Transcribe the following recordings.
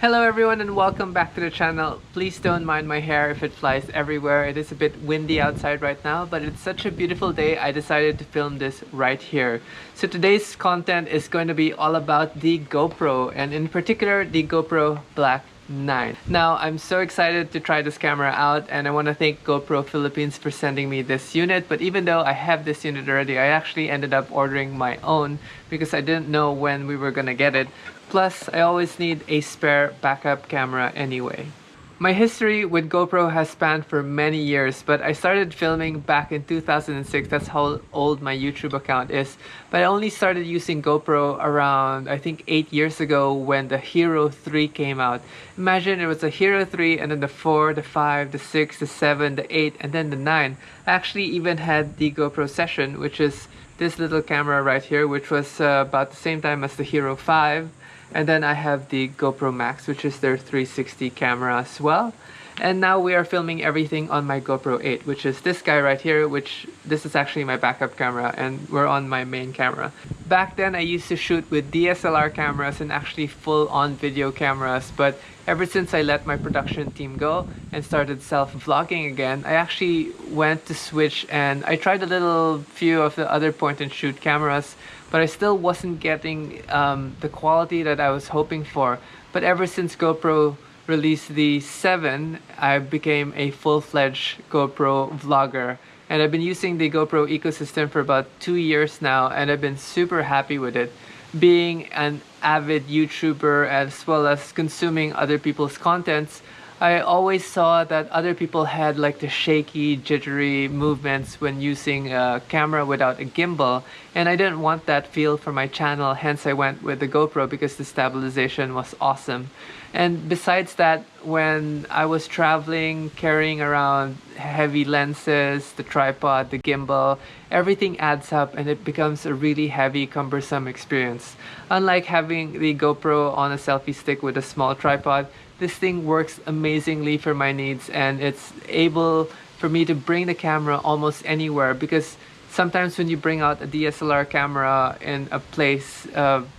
Hello everyone and welcome back to the channel. Please don't mind my hair if it flies everywhere. It is a bit windy outside right now, but it's such a beautiful day I decided to film this right here. So today's content is going to be all about the GoPro, and in particular the GoPro Black 9. Now I'm so excited to try this camera out, and I want to thank GoPro Philippines for sending me this unit. But even though I have this unit already, I actually ended up ordering my own because I didn't know when we were gonna get it. Plus, I always need a spare backup camera anyway. My history with GoPro has spanned for many years, but I started filming back in 2006. That's how old my YouTube account is. But I only started using GoPro around, I think, 8 years ago when the Hero 3 came out. Imagine it was a Hero 3 and then the 4, the 5, the 6, the 7, the 8, and then the 9. I actually even had the GoPro Session, which is this little camera right here, which was about the same time as the Hero 5. And then I have the GoPro Max, which is their 360 camera as well. And now we are filming everything on my GoPro 8, which is this guy right here, which this is actually my backup camera, and we're on my main camera. Back then I used to shoot with DSLR cameras and actually full-on video cameras, but ever since I let my production team go and started self-vlogging again, I actually went to switch and I tried a little few of the other point-and-shoot cameras, but I still wasn't getting the quality that I was hoping for. But ever since GoPro released the 7, I became a full-fledged GoPro vlogger. And I've been using the GoPro ecosystem for about 2 years now, and I've been super happy with it. Being an avid YouTuber as well as consuming other people's contents, I always saw that other people had like the shaky, jittery movements when using a camera without a gimbal, and I didn't want that feel for my channel, hence I went with the GoPro because the stabilization was awesome. And besides that, when I was traveling, carrying around heavy lenses, the tripod, the gimbal, everything adds up and it becomes a really heavy, cumbersome experience. Unlike having the GoPro on a selfie stick with a small tripod, this thing works amazingly for my needs, and it's able for me to bring the camera almost anywhere, because sometimes when you bring out a DSLR camera in a place,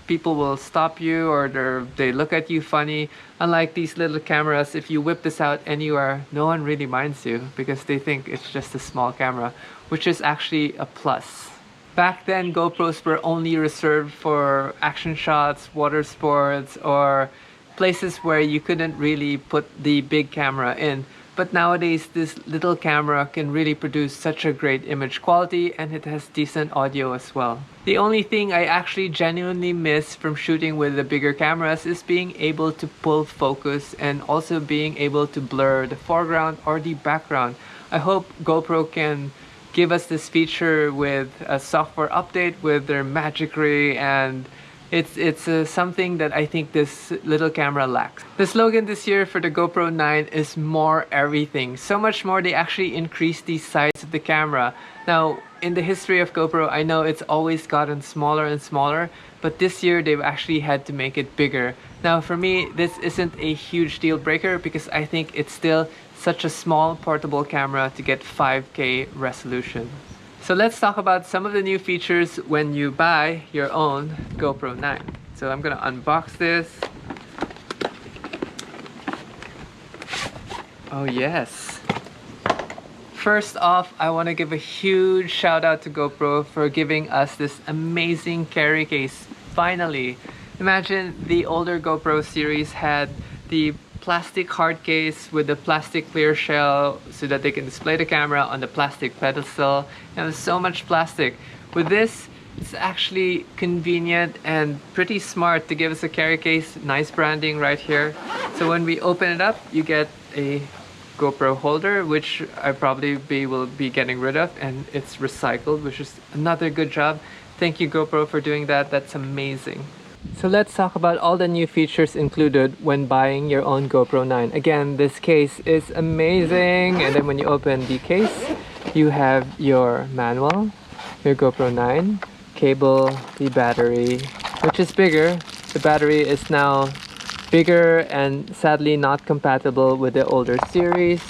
people will stop you or they look at you funny. Unlike these little cameras, if you whip this out anywhere, no one really minds you because they think it's just a small camera, which is actually a plus. Back then, GoPros were only reserved for action shots, water sports, or places where you couldn't really put the big camera in. But nowadays, this little camera can really produce such a great image quality, and it has decent audio as well. The only thing I actually genuinely miss from shooting with the bigger cameras is being able to pull focus and also being able to blur the foreground or the background. I hope GoPro can give us this feature with a software update with their Magic Ray, and it's something that I think this little camera lacks. The slogan this year for the GoPro 9 is more everything. So much more, they actually increased the size of the camera. Now, in the history of GoPro, I know it's always gotten smaller and smaller, but this year they've actually had to make it bigger. Now, for me, this isn't a huge deal breaker because I think it's still such a small portable camera to get 5K resolution. So let's talk about some of the new features when you buy your own GoPro 9. So I'm gonna unbox this. Oh yes. First off, I want to give a huge shout out to GoPro for giving us this amazing carry case, finally. Imagine the older GoPro series had the plastic hard case with the plastic clear shell so that they can display the camera on the plastic pedestal, and there's so much plastic. With this, it's actually convenient and pretty smart to give us a carry case. Nice branding right here. So when we open it up, you get a GoPro holder, which I probably will be getting rid of, and it's recycled, which is another good job. Thank you, GoPro, for doing that. That's amazing. So let's talk about all the new features included when buying your own GoPro 9. Again, this case is amazing, and then when you open the case, you have your manual, your GoPro 9, cable, the battery, which is bigger. The battery is now bigger and sadly not compatible with the older series.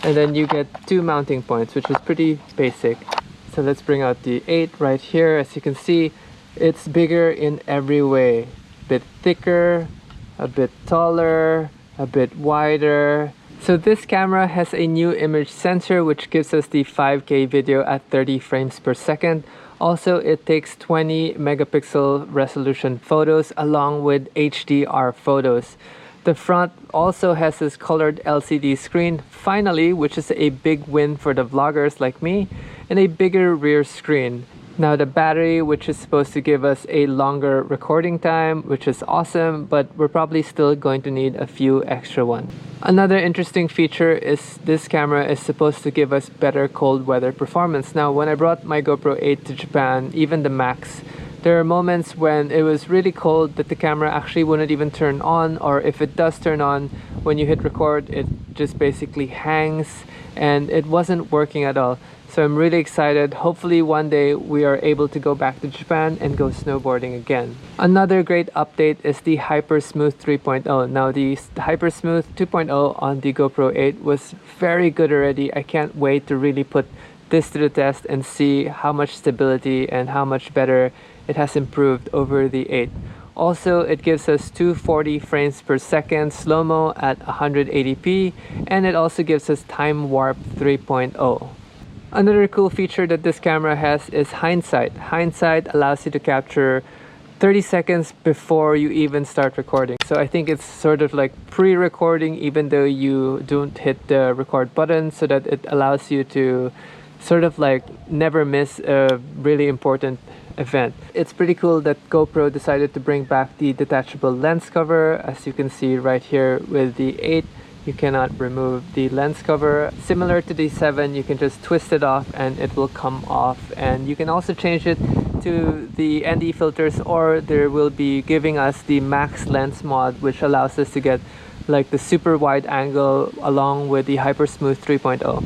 And then you get 2 mounting points, which is pretty basic. So let's bring out the 8 right here. As you can see, it's bigger in every way. Bit thicker, a bit taller, a bit wider. So this camera has a new image sensor which gives us the 5K video at 30 frames per second. Also, it takes 20 megapixel resolution photos along with HDR photos. The front also has this colored LCD screen, finally, which is a big win for the vloggers like me, and a bigger rear screen. Now the battery, which is supposed to give us a longer recording time, which is awesome, but we're probably still going to need a few extra ones. Another interesting feature is this camera is supposed to give us better cold weather performance. Now when I brought my GoPro 8 to Japan, even the Max, there are moments when it was really cold that the camera actually wouldn't even turn on, or if it does turn on, when you hit record, it just basically hangs and it wasn't working at all. So I'm really excited. Hopefully one day we are able to go back to Japan and go snowboarding again. Another great update is the Hyper Smooth 3.0. Now the Hyper Smooth 2.0 on the GoPro 8 was very good already. I can't wait to really put this to the test and see how much stability and how much better it has improved over the 8. Also, it gives us 240 frames per second slow-mo at 180p, and it also gives us Time Warp 3.0. Another cool feature that this camera has is hindsight. Hindsight allows you to capture 30 seconds before you even start recording. So I think it's sort of like pre-recording even though you don't hit the record button, so that it allows you to sort of like never miss a really important event. It's pretty cool that GoPro decided to bring back the detachable lens cover. As you can see right here with the 8, you cannot remove the lens cover. Similar to the 7, you can just twist it off and it will come off, and you can also change it to the ND filters, or they will be giving us the max lens mod, which allows us to get like the super wide angle along with the Hyper Smooth 3.0.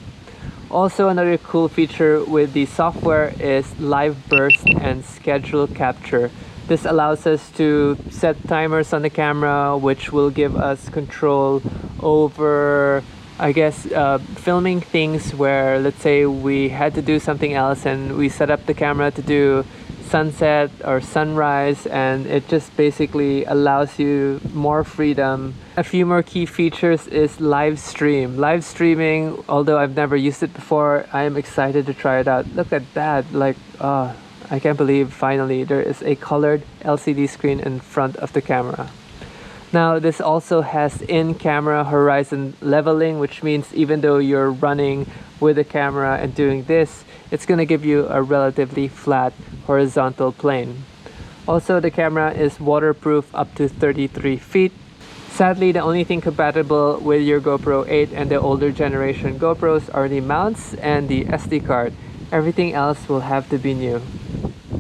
Also, another cool feature with the software is live burst and schedule capture. This allows us to set timers on the camera, which will give us control over, I guess, filming things where, let's say, we had to do something else and we set up the camera to do sunset or sunrise, and it just basically allows you more freedom. A few more key features is live stream. Live streaming, although I've never used it before, I am excited to try it out. Look at that, like, I can't believe finally there is a colored LCD screen in front of the camera. Now this also has in-camera horizon leveling, which means even though you're running with the camera and doing this, it's going to give you a relatively flat horizontal plane. Also, the camera is waterproof up to 33 feet. Sadly, the only thing compatible with your GoPro 8 and the older generation GoPros are the mounts and the SD card. Everything else will have to be new.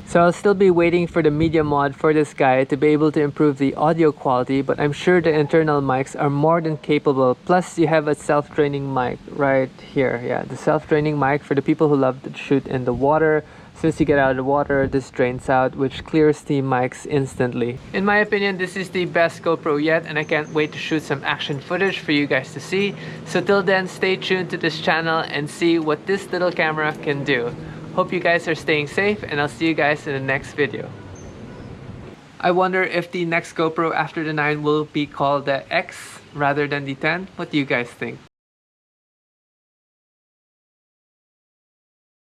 So I'll still be waiting for the media mod for this guy to be able to improve the audio quality, but I'm sure the internal mics are more than capable. Plus you have a self-draining mic right here. Yeah, the self-draining mic for the people who love to shoot in the water. Since you get out of the water, this drains out, which clears the mics instantly. In my opinion, this is the best GoPro yet, and I can't wait to shoot some action footage for you guys to see. So till then, stay tuned to this channel and see what this little camera can do. Hope you guys are staying safe, and I'll see you guys in the next video. I wonder if the next GoPro after the 9 will be called the X rather than the 10. What do you guys think?